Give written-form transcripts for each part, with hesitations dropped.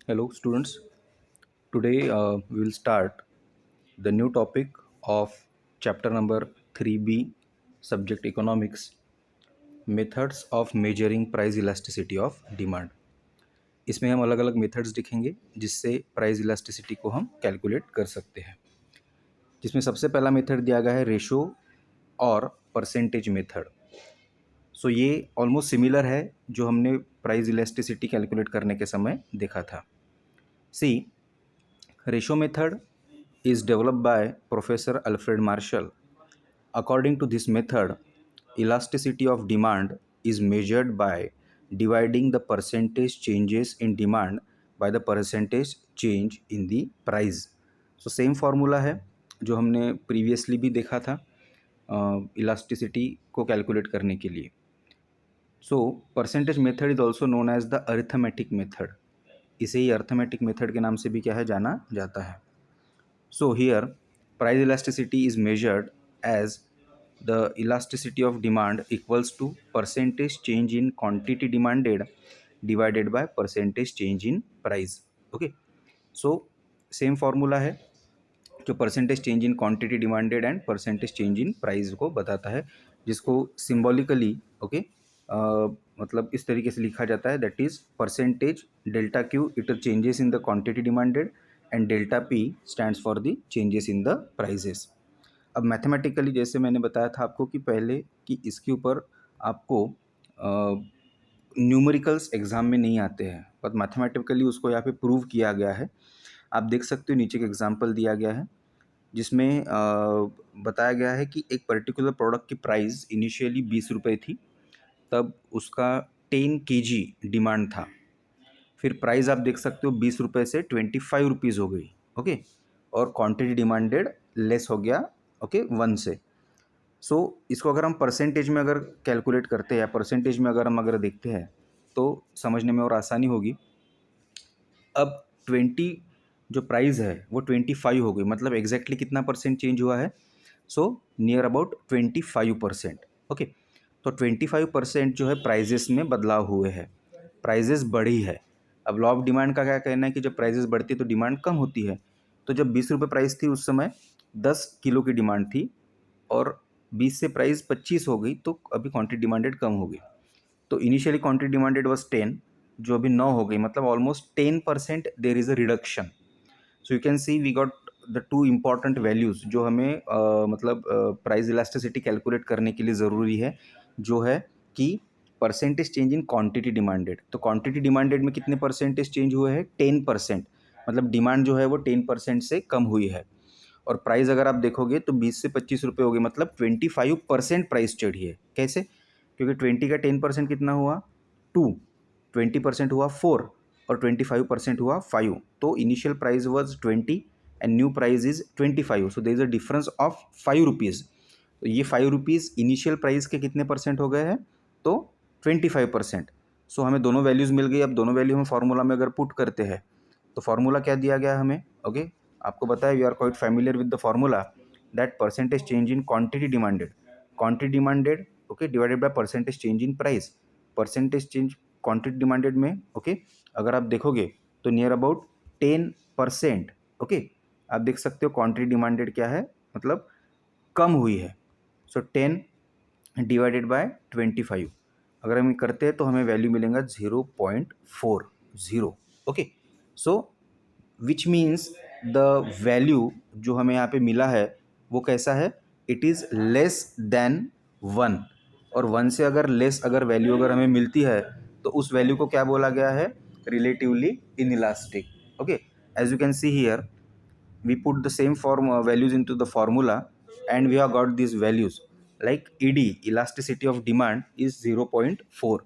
Hello, students. Today we will start the new topic of chapter number 3B, subject economics, methods of measuring price elasticity of demand. इसमें हम अलग अलग methods दिखेंगे जिससे price elasticity को हम calculate कर सकते हैं। जिसमें सबसे पहला मेथड दिया गया है रेशो और परसेंटेज मेथड। सो ये ऑलमोस्ट सिमिलर है जो हमने प्राइस इलास्टिसिटी कैलकुलेट करने के समय देखा था। See ratio method is developed by Professor Alfred Marshall. According to this method, elasticity of demand is measured by dividing the percentage changes in demand by the percentage change in the price. So same formula है जो हमने previously भी देखा था elasticity को calculate करने के लिए. So percentage method is also known as the arithmetic method. इसे ही arithmetic method के नाम से भी क्या है जाना जाता है. So here price elasticity is measured as the elasticity of demand equals to percentage change in quantity demanded divided by percentage change in price. Okay, so same formula है जो percentage change in quantity demanded and percentage change in price को बताता है, जिसको symbolically मतलब इस तरीके से लिखा जाता है, that is percentage delta Q it changes in the quantity demanded and delta P stands for the changes in the prices. अब मैथमेटिकली जैसे मैंने बताया था आपको कि पहले कि इसके ऊपर आपको न्यूमेरिकल्स एग्जाम में नहीं आते हैं, पर मैथमेटिकली उसको यहाँ पे प्रूव किया गया है. आप देख सकते हो नीचे का एग्जाम्पल दिया गया है जिसमें बताया गया है कि एक पर्टिकुलर प्रोडक्ट की प्राइस इनिशियली 20 रुपये थी, तब उसका 10 kg डिमांड था. फिर प्राइस आप देख सकते हो 20 रुपये से 25 रुपीज़ हो गई. ओके, और क्वांटिटी डिमांडेड लेस हो गया. ओके, 1 से. सो इसको अगर हम परसेंटेज में अगर कैलकुलेट करते हैं या परसेंटेज में अगर देखते हैं तो समझने में और आसानी होगी. अब 20 जो प्राइस है वो 25 हो गई, मतलब एग्जैक्टली कितना परसेंट चेंज हुआ है? So near about 25%. ओके, तो 25% जो है प्राइजेस में बदलाव हुए हैं, प्राइजेस बढ़ी है. अब लॉ ऑफ डिमांड का क्या कहना है कि जब प्राइजेस बढ़ती है तो डिमांड कम होती है. तो जब 20 रुपये प्राइस थी उस समय 10 किलो की डिमांड थी और 20 से प्राइस 25 हो गई, तो अभी क्वांटिटी डिमांडेड कम हो गई. तो इनिशियली क्वांटिटी डिमांडेड वाज 10, जो अभी 9 हो गई, मतलब almost 10% there is a reduction. So you can see we got the two important values जो हमें मतलब प्राइस इलास्टिसिटी कैलकुलेट करने के लिए ज़रूरी है, जो है कि percentage change in quantity demanded. तो क्वांटिटी डिमांडेड में कितने परसेंटेज चेंज हुए हैं? 10%. मतलब डिमांड जो है वो 10% से कम हुई है. और प्राइस अगर आप देखोगे तो 20 से 25 रुपये हो गए, मतलब 25% प्राइस चढ़ी है. कैसे? क्योंकि 20 का 10% कितना हुआ? 2. 20% हुआ 4 और 25% हुआ 5. तो initial price was 20 and new price is 25. So there is a difference of 5 rupees. तो ये 5 रुपीज़ इनिशियल प्राइस के कितने परसेंट हो गए हैं? तो 25%. सो हमें दोनों वैल्यूज़ मिल गई. अब दोनों वैल्यू हम फार्मूला में अगर पुट करते हैं तो फार्मूला क्या दिया गया हमें? ओके, आपको बताया we are quite familiar with the formula that percentage change in quantity demanded okay divided by percentage change in price. Percentage change quantity demanded में ओके अगर आप देखोगे तो नियर अबाउट 10%. ओके, आप देख सकते हो क्वांटिटी डिमांडेड क्या है, मतलब कम हुई है. सो 10 डिवाइडेड बाय 25 अगर हम करते हैं तो हमें वैल्यू मिलेगा 0.40. Okay, so which means the value जो हमें यहाँ पे मिला है वो कैसा है? It is less than 1. और 1 से अगर लेस अगर वैल्यू अगर हमें मिलती है तो उस वैल्यू को क्या बोला गया है? Relatively inelastic. Okay, as you can see here we put the same values into the formula and we have got these values like ed elasticity of demand is 0.4.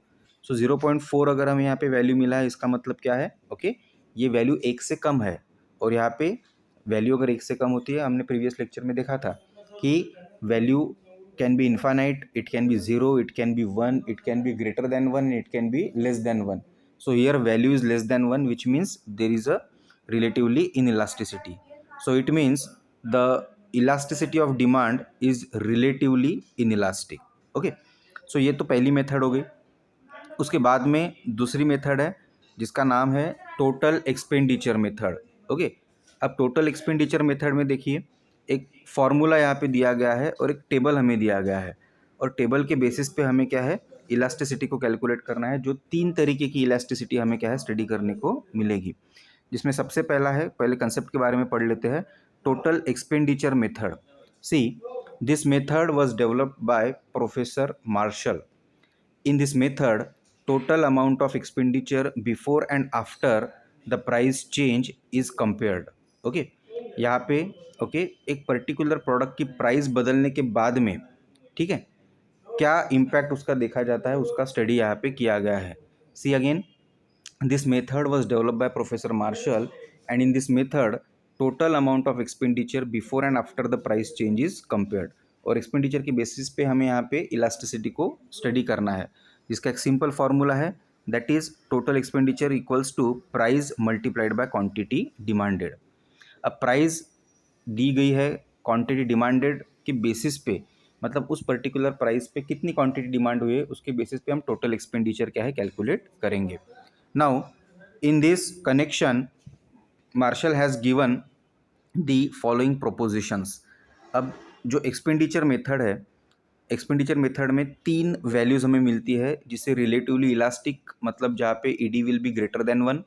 so 0.4 अगर हमें यहाँ पे वैल्यू मिला है इसका मतलब क्या है? ओके, ये वैल्यू 1 से कम है. और यहाँ पे वैल्यू अगर 1 से कम होती है, हमने प्रीवियस लेक्चर में देखा था कि value can be infinite, it can be 0, it can be 1, it can be greater than 1, it can be less than 1. so here value is less than 1, which means there is a relatively inelasticity. So it means the elasticity of demand is relatively inelastic. Okay, so ये तो पहली method हो गई. उसके बाद में दूसरी method है जिसका नाम है टोटल एक्सपेंडिचर मेथड। ओके, अब टोटल एक्सपेंडिचर मेथड में देखिए एक फॉर्मूला यहाँ पे दिया गया है और एक टेबल हमें दिया गया है, और टेबल के बेसिस पे हमें क्या है इलास्टिसिटी को कैलकुलेट करना है, जो 3 तरीके की इलास्टिसिटी हमें क्या है स्टडी करने को मिलेगी। जिसमें सबसे पहला है, पहले कंसेप्ट के बारे में पढ़ लेते हैं, total expenditure method. See, this method was developed by professor Marshall. In this method, total amount of expenditure before and after the price change is compared. Okay, यहाँ पे ओके एक पर्टिकुलर प्रोडक्ट की प्राइस बदलने के बाद में, ठीक है, क्या इम्पैक्ट उसका देखा जाता है, उसका स्टडी यहाँ पे किया गया है। See again, this method was developed by professor Marshall and in this method total amount of expenditure before and after the price change is compared. और एक्सपेंडिचर के बेसिस पे हमें यहाँ पे इलास्टिसिटी को स्टडी करना है, जिसका एक सिंपल फार्मूला है, that is total expenditure equals to price multiplied by quantity demanded. अब प्राइस दी गई है क्वांटिटी डिमांडेड के बेसिस पे, मतलब उस पर्टिकुलर प्राइस पे कितनी क्वांटिटी डिमांड हुई है उसके बेसिस पे हम टोटल एक्सपेंडिचर क्या है कैलकुलेट करेंगे। Now in this connection Marshall has given the following propositions. अब जो एक्सपेंडिचर मेथड है, एक्सपेंडिचर मेथड में 3 वैल्यूज़ हमें मिलती है, जिससे रिलेटिवली इलास्टिक मतलब जहाँ पे ED will be greater than 1,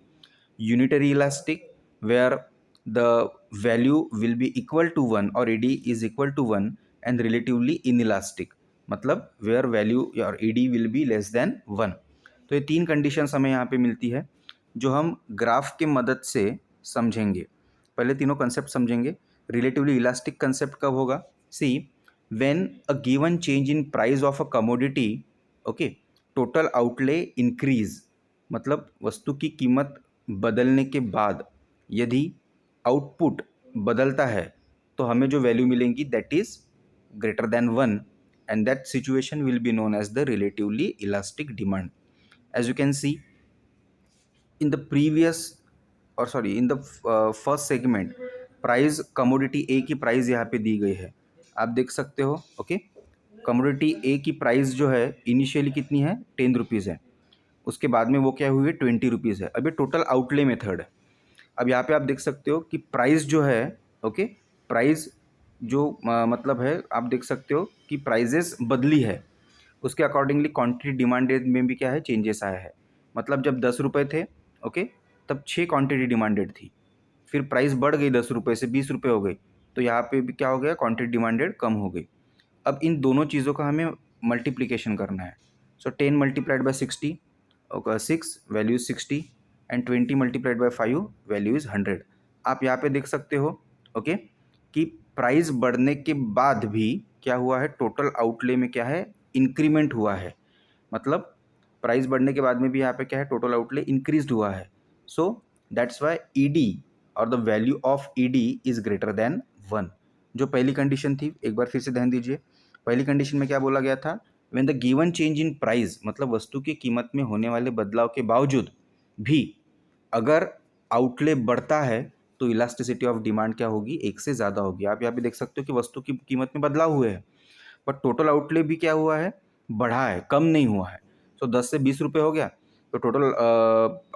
unitary elastic where the value will be equal to 1 और ED is equal to 1, and relatively inelastic मतलब वेयर वैल्यू और ED will be less than 1। तो ये 3 कंडीशंस हमें यहाँ पे मिलती है, जो हम ग्राफ के मदद से समझेंगे। पहले तीनों कंसेप्ट समझेंगे। रिलेटिवली इलास्टिक कंसेप्ट कब होगा? सी, when a given change in price of a commodity, okay, total outlay increase मतलब वस्तु की कीमत बदलने के बाद यदि आउटपुट बदलता है तो हमें जो वैल्यू मिलेंगी that is greater than 1, and that situation will be known as the relatively elastic demand. As you can see in the previous और sorry in the first segment, price commodity A की price यहाँ पे दी गई है, आप देख सकते हो। ओके, कमोडिटी ए की प्राइस जो है इनिशियली कितनी है 10 रुपीज़ है, उसके बाद में वो क्या हुई है 20 रुपीज़ है। अब ये टोटल आउटले मेथड है। अब यहाँ पे आप देख सकते हो कि प्राइस जो है, ओके, प्राइस जो मतलब है आप देख सकते हो कि प्राइजेस बदली है, उसके अकॉर्डिंगली क्वांटिटी डिमांडेड में भी क्या है चेंजेस आया है। मतलब जब 10 रुपये थे, ओके, तब 6 क्वांटिटी डिमांडेड थी, फिर प्राइस बढ़ गई 10 रुपये से 20 रुपये हो गई, तो यहाँ पे भी क्या हो गया क्वांटिटी डिमांडेड कम हो गई। अब इन दोनों चीज़ों का हमें मल्टीप्लिकेशन करना है। सो 10 multiplied by 60, okay 6 value is 60, and 20 multiplied by 5 value is 100। आप यहाँ पे देख सकते हो ओके कि प्राइस बढ़ने के बाद भी क्या हुआ है, टोटल आउटले में क्या है इंक्रीमेंट हुआ है। मतलब प्राइस बढ़ने के बाद में भी यहाँ पे क्या है टोटल आउटले इंक्रीज हुआ है। सो दैट्स वाई ईडी और the value of ED is greater than 1। जो पहली कंडीशन थी एक बार फिर से ध्यान दीजिए। पहली कंडीशन में क्या बोला गया था, when the given change in price मतलब वस्तु की कीमत में होने वाले बदलाव के बावजूद भी अगर आउटले बढ़ता है तो इलास्टिसिटी ऑफ डिमांड क्या होगी, 1 से ज़्यादा होगी। आप यहाँ पे देख सकते हो कि वस्तु की कीमत में बदलाव हुए हैं, बट टोटल आउटले भी क्या हुआ है, बढ़ा है, कम नहीं हुआ है। सो 10 से 20 रुपये हो गया तो टोटल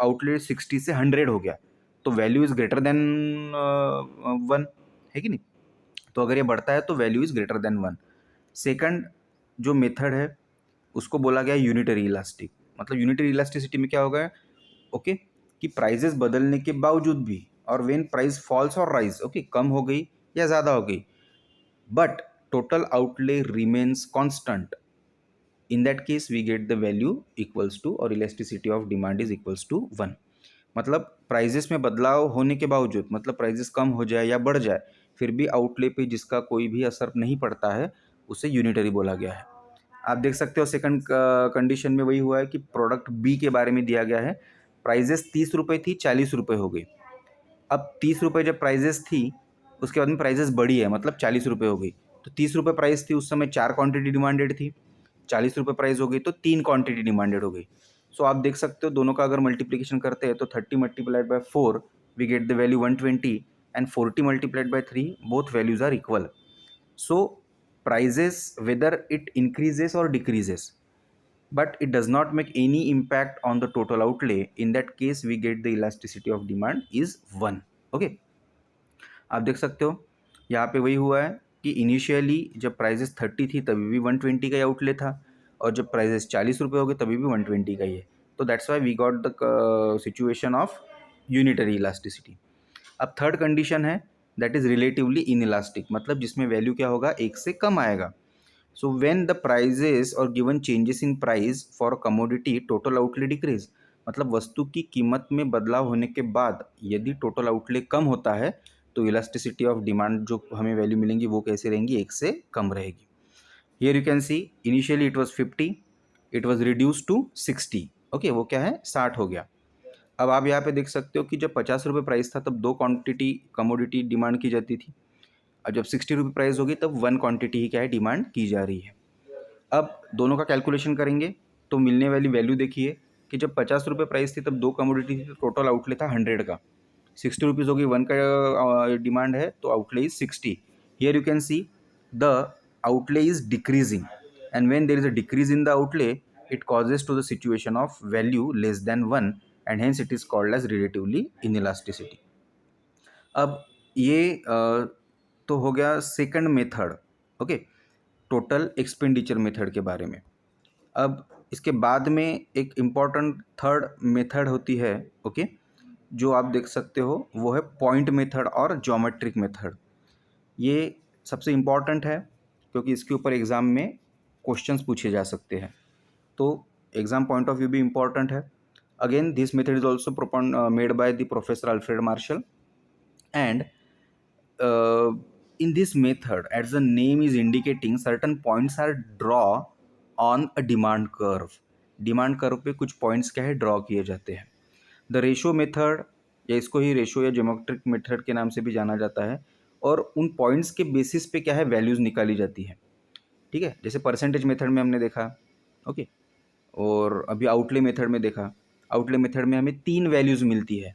आउटले 60 से 100 हो गया, तो वैल्यू इज़ ग्रेटर देन 1 है कि नहीं। तो अगर ये बढ़ता है तो value is greater than 1। Second जो मेथड है उसको बोला गया यूनिटरी इलास्टिक। मतलब यूनिटरी इलास्टिसिटी में क्या होगा, ओके, कि प्राइजेस बदलने के बावजूद भी, और व्हेन प्राइस फॉल्स और राइज, ओके, कम हो गई या ज़्यादा हो गई, but total outlay remains constant, in that case we get the value equals to और elasticity of demand is equals to 1। मतलब प्राइजेस में बदलाव होने के बावजूद, मतलब प्राइजेस कम हो जाए या बढ़ जाए, फिर भी आउटले पे जिसका कोई भी असर नहीं पड़ता है उसे यूनिटरी बोला गया है। आप देख सकते हो सेकंड कंडीशन में वही हुआ है कि प्रोडक्ट बी के बारे में दिया गया है, प्राइजेस 30 रुपये थी 40 रुपये हो गई। अब 30 रुपये जब प्राइजेस थी उसके बाद में प्राइजेस बढ़ी है, मतलब 40 रुपये हो गई। तो 30 रुपये प्राइस थी उस समय 4 क्वांटिटी डिमांडेड थी, 40 रुपये प्राइस हो गई तो 3 क्वांटिटी डिमांडेड हो गई। सो आप देख सकते हो दोनों का अगर मल्टीप्लिकेशन करते हैं तो 30 multiplied by 4 we get the value 120, and 40 multiplied by 3 both values are equal. So prices whether it increases और decreases, but it does not make any impact on the total outlay. In that case we get the elasticity of demand is 1. Okay, आप देख सकते हो यहाँ पे वही हुआ है कि इनिशियली जब प्राइजेस 30 थी तभी भी 120 का ही आउटले था, और जब प्राइजेस 40 रुपये हो गए तभी भी 120 का ही है. तो that's why we got the situation of unitary elasticity. अब थर्ड कंडीशन है दैट इज़ रिलेटिवली इनइलास्टिक, मतलब जिसमें वैल्यू क्या होगा, एक से कम आएगा. सो व्हेन द प्राइजेस और given changes in price for commodity total outlay decrease, मतलब वस्तु की कीमत में बदलाव होने के बाद यदि टोटल आउटले कम होता है तो इलास्टिसिटी ऑफ डिमांड जो हमें वैल्यू मिलेंगी वो कैसे रहेंगी, एक से कम रहेगी. Here you can see initially it was 50, it was reduce to 60. Okay, वो क्या है, 60 हो गया. अब आप यहाँ पे देख सकते हो कि जब 50 रुपये प्राइस था तब 2 क्वांटिटी कमोडिटी डिमांड की जाती थी, और जब 60 रुपये प्राइस होगी तब 1 क्वांटिटी ही क्या है, डिमांड की जा रही है. अब दोनों का कैलकुलेशन करेंगे तो मिलने वाली वैल्यू देखिए कि जब 50 रुपये प्राइस थी तब 2 कमोडिटी थी तो टोटल आउटले था 100 का. 60 रुपीज़ होगी, 1 का डिमांड है तो outlay is 60. Here you can see the outlay is decreasing, and when there is a decrease in the outlay it causes to the situation of value less than 1, and hence it is called as relatively inelasticity. अब ये तो हो गया second method. Okay, total expenditure method के बारे में. अब इसके बाद में एक इम्पॉर्टेंट थर्ड मेथड होती है, ओके, जो आप देख सकते हो वो है पॉइंट मेथड और ज्योमेट्रिक मेथड. ये सबसे इम्पॉर्टेंट है क्योंकि इसके ऊपर एग्ज़ाम में क्वेश्चंस पूछे जा सकते हैं, तो एग्ज़ाम पॉइंट ऑफ व्यू भी इम्पॉर्टेंट है. Again this method is also made by the professor Alfred Marshall, and in this method, as the name is indicating, certain points are draw on a demand curve. Demand curve पे कुछ points क्या है, draw किए जाते हैं. The ratio method, या इसको ही ratio या ज्योमेट्रिक मेथड के नाम से भी जाना जाता है, और उन पॉइंट्स के बेसिस पे क्या है, वैल्यूज़ निकाली जाती है. ठीक है, जैसे परसेंटेज मेथड में हमने देखा, ओके, और अभी आउटले मेथड में देखा. आउटले मेथड में हमें 3 वैल्यूज़ मिलती है,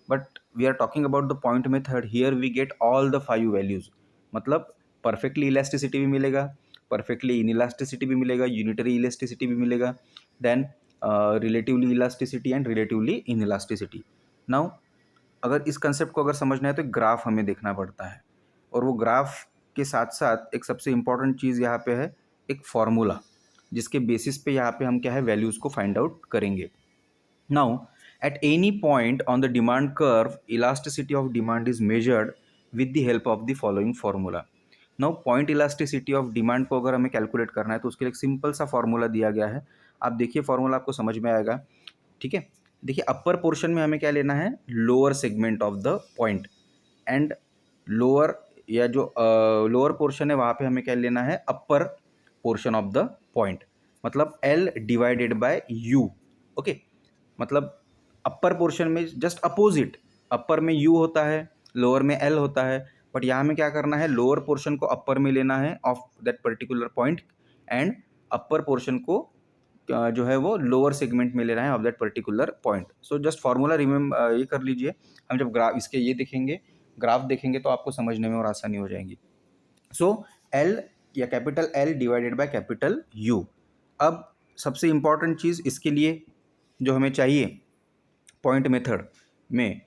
but we are talking about the point method, here we get all the 5 values. मतलब परफेक्टली इलास्टिसिटी भी मिलेगा, परफेक्टली इनइलास्टिसिटी भी मिलेगा, यूनिटरी इलास्टिसिटी भी मिलेगा, then relatively elasticity and relatively inelasticity. Now अगर इस कंसेप्ट को अगर समझना है तो एक ग्राफ हमें देखना पड़ता है, और वो ग्राफ के साथ साथ एक सबसे इम्पॉर्टेंट चीज़ यहाँ पे है, एक फार्मूला, जिसके बेसिस पे यहाँ पे हम क्या है, वैल्यूज़ को फाइंड आउट करेंगे. Now at any point on the demand curve, elasticity of demand is measured with the help of the following formula. Now point elasticity of demand को अगर हमें कैलकुलेट करना है तो उसके लिए एक सिंपल सा फॉर्मूला दिया गया है. आप देखिए फॉर्मूला आपको समझ में आएगा. ठीक है, देखिए अपर पोर्शन में हमें क्या लेना है, lower segment of the point, and lower या जो लोअर पोर्शन है वहाँ पे हमें क्या लेना है, upper portion of the point, मतलब L divided by U. Okay, मतलब अपर पोर्शन में जस्ट अपोजिट, अपर में U होता है, लोअर में L होता है, बट यहाँ में क्या करना है, लोअर पोर्शन को अपर में लेना है of that particular point, and upper portion को जो है वो लोअर सेगमेंट में लेना है of that particular point. So just formula remember ये कर लीजिए. हम जब ग्राफ इसके ये देखेंगे, ग्राफ देखेंगे तो आपको समझने में और आसानी हो जाएगी. सो L या capital L divided by capital U. अब सबसे इम्पॉर्टेंट चीज़ इसके लिए जो हमें चाहिए पॉइंट मेथड में,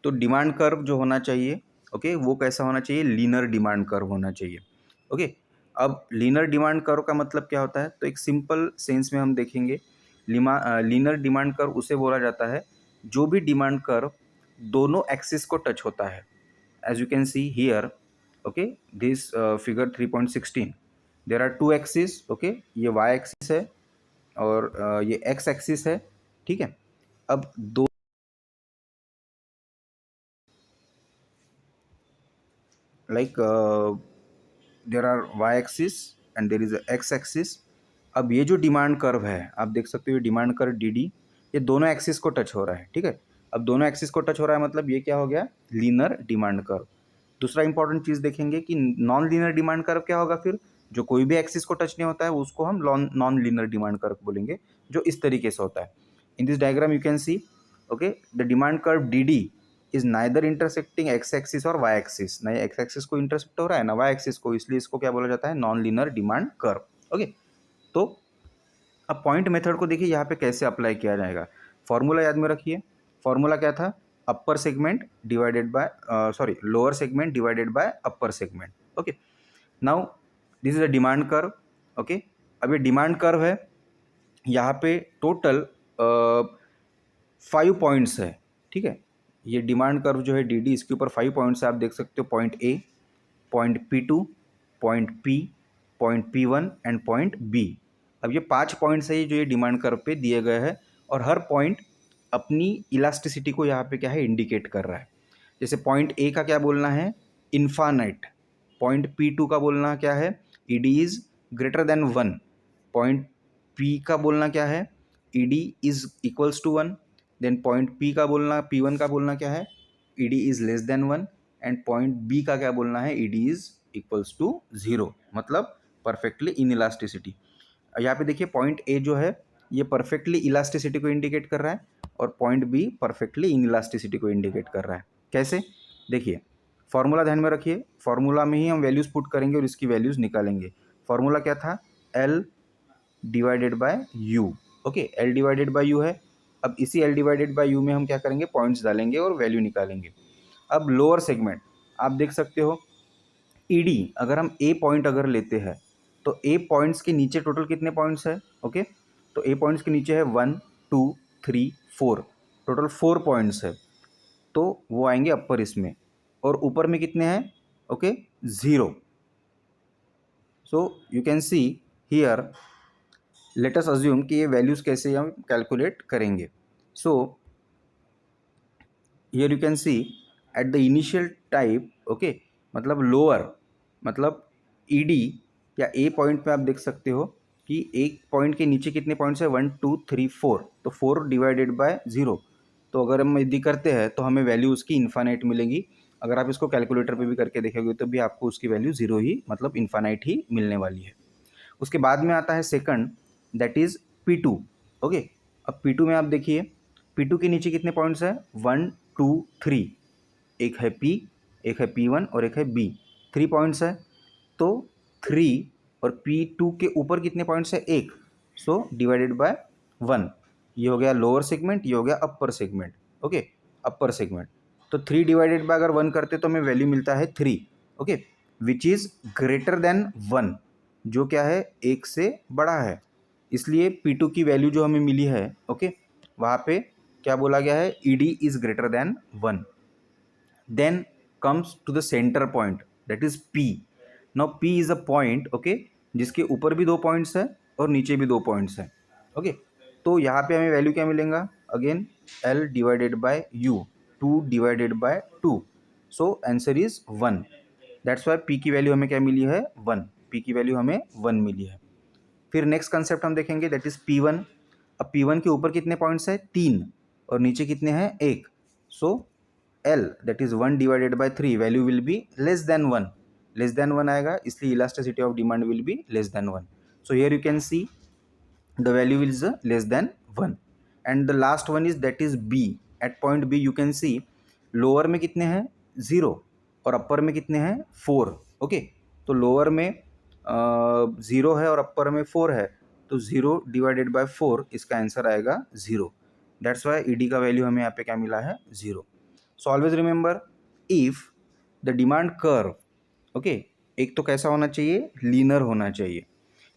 तो डिमांड कर्व जो होना चाहिए, ओके, वो कैसा होना चाहिए, लीनर डिमांड कर्व होना चाहिए. ओके, अब लीनर डिमांड कर्व का मतलब क्या होता है, तो एक सिंपल सेंस में हम देखेंगे, लीनर डिमांड कर्व उसे बोला जाता है जो भी डिमांड कर्व दोनों एक्सिस को टच होता है. As you can see here, okay, this figure 3.16, there are 2 axis. Okay, ये y एक्सिस है और ये x एक्सिस है. ठीक है, अब दो like there are y axis and there is a x axis. अब ये जो डिमांड कर्व है आप देख सकते हो, ये डिमांड कर्व डी ये दोनों एक्सिस को टच हो रहा है. ठीक है, अब दोनों एक्सिस को टच हो रहा है मतलब ये क्या हो गया, लीनर डिमांड कर्व. दूसरा इंपॉर्टेंट चीज़ देखेंगे कि नॉन लीनर डिमांड कर्व क्या होगा, फिर जो कोई भी एक्सिस को टच नहीं होता है उसको हम नॉन लीनर डिमांड कर्व बोलेंगे, जो इस तरीके से होता है. In this diagram you can C, okay, the demand curve D is neither intersecting x axis और वाई एक्सिस, ना एक्स एक्सिस को इंटरसेक्ट हो रहा है ना वाई एक्सिस को, इसलिए इसको क्या बोला जाता है, non linear demand curve. Okay, तो अब पॉइंट मेथड को देखिए यहाँ पे कैसे अप्लाई किया जाएगा। फॉर्मूला याद में रखिए। फॉर्मूला क्या था? Upper segment divided by lower segment divided by upper segment. Okay, now this is a demand curve. Okay, अब ये डिमांड कर्व है, यहाँ पे टोटल 5 पॉइंट्स है। ठीक है, ये डिमांड कर्व जो है डी डी, इसके ऊपर 5 पॉइंट्स है। आप देख सकते हो point A, point P2, point P, point P1 and point B। अब ये 5 पॉइंट्स है जो ये डिमांड कर्व पे दिए गए हैं, और हर पॉइंट अपनी इलास्टिसिटी को यहाँ पे क्या है, इंडिकेट कर रहा है। जैसे पॉइंट ए का क्या बोलना है? इन्फानाइट। पॉइंट P2 का बोलना क्या है? ED is greater than 1। Point P का बोलना क्या है? ED is equals to 1। Then point P का बोलना, P1 का बोलना क्या है? ED is less than 1। And point B का क्या बोलना है? ED इज इक्वल्स टू 0, मतलब परफेक्टली इन इलास्टिसिटी। यहाँ पे देखिए पॉइंट ए जो है ये परफेक्टली इलास्टिसिटी को इंडिकेट कर रहा है, और point be perfectly in elasticity को इंडिकेट कर रहा है। कैसे? देखिए, फॉर्मूला ध्यान में रखिए। फॉर्मूला में ही हम वैल्यूज़ पुट करेंगे और इसकी वैल्यूज़ निकालेंगे। फॉर्मूला क्या था? L divided by U। Okay, L divided by U है। अब इसी L डिवाइडेड बाय U में हम क्या करेंगे? पॉइंट्स डालेंगे और वैल्यू निकालेंगे। अब लोअर सेगमेंट आप देख सकते हो, ED अगर हम A पॉइंट अगर लेते हैं तो A पॉइंट्स के नीचे टोटल कितने पॉइंट्स है? ओके, तो A पॉइंट्स के नीचे है 1 2 3 4, टोटल 4 पॉइंट्स है, तो वो आएंगे अपर इसमें। और ऊपर में कितने हैं? Okay, 0। So you can see here, let us assume कि ये वैल्यूज़ कैसे हम कैलकुलेट करेंगे। सो here you can C at the initial type, okay, मतलब लोअर, मतलब ED या A पॉइंट पे आप देख सकते हो कि एक पॉइंट के नीचे कितने पॉइंट्स है? 1 2 3 4, तो 4 डिवाइडेड बाय 0। तो अगर हम यदि करते हैं तो हमें वैल्यू उसकी इन्फानाइट मिलेगी। अगर आप इसको कैलकुलेटर पे भी करके देखोगे तो भी आपको उसकी वैल्यू 0 ही, मतलब इन्फानाइट ही मिलने वाली है। उसके बाद में आता है second, that is P2। Okay, अब P2 में आप देखिए, P2 के नीचे कितने पॉइंट्स है? 1 2 3, एक है P, एक है P1 और एक है B, 3 पॉइंट्स है। तो 3 और P2 के ऊपर कितने पॉइंट्स है? एक, सो डिवाइडेड बाय 1। ये हो गया लोअर सेगमेंट, ये हो गया upper segment. Okay, upper segment. तो 3 डिवाइडेड बाय अगर 1 करते तो हमें वैल्यू मिलता है 3। Okay, which is greater than 1, जो क्या है? 1 से बड़ा है। इसलिए P2 की वैल्यू जो हमें मिली है, ओके, वहाँ पे क्या बोला गया है? ED is greater than 1। then comes to the center point, that is P. now P is a point, okay, जिसके ऊपर भी 2 पॉइंट्स है और नीचे भी 2 पॉइंट्स है। ओके, तो यहाँ पे हमें वैल्यू क्या मिलेगा? Again L divided by U, 2 divided by 2, so answer is 1। That's why P की वैल्यू हमें क्या मिली है? 1। P की वैल्यू हमें 1 मिली है। फिर नेक्स्ट कंसेप्ट हम देखेंगे, दैट इज P1। अब P1 के ऊपर कितने पॉइंट्स है? 3, और नीचे कितने हैं? 1, so L that is 1 divided by 3, value will be less than 1। Less than 1 आएगा, इसलिए elasticity of demand will be less than 1। So here you can see the value is less than 1। And the last one is that is B। At point B you can see lower में कितने हैं? 0, और अपर में कितने हैं? 4। Okay, तो lower में 0 है और अपर में 4 है, तो 0 डिवाइडेड बाय 4, इसका आंसर आएगा 0। दैट्स वाई ED का वैल्यू हमें यहाँ पे क्या मिला है? 0। So always remember, if the demand curve, okay, एक तो कैसा होना चाहिए? लीनर होना चाहिए।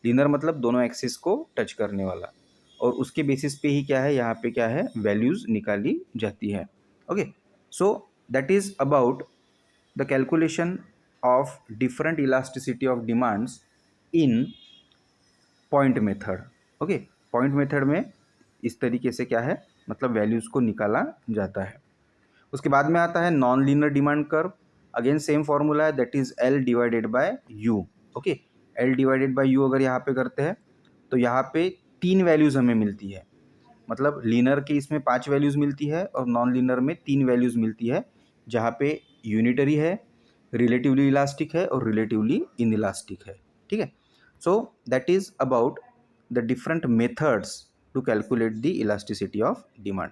लीनर मतलब दोनों एक्सिस को टच करने वाला, और उसके बेसिस पे ही क्या है, यहाँ पे क्या है, वैल्यूज निकाली जाती है। Okay, so that is about the calculation of different elasticity of demands in point method. Okay, point method में इस तरीके से क्या है, मतलब वैल्यूज को निकाला जाता है। उसके बाद में आता है non linear demand curve. Again same formula है, that is L divided by U। Okay, L divided by U अगर यहाँ पे करते हैं तो यहाँ पे 3 वैल्यूज़ हमें मिलती है, मतलब लीनर के इसमें 5 वैल्यूज़ मिलती है और नॉन लीनर में 3 वैल्यूज़ मिलती है, जहाँ पे यूनिटरी है, रिलेटिवली इलास्टिक है और रिलेटिवली इन इलास्टिक है। ठीक है, so that is about the different methods to calculate the elasticity of demand.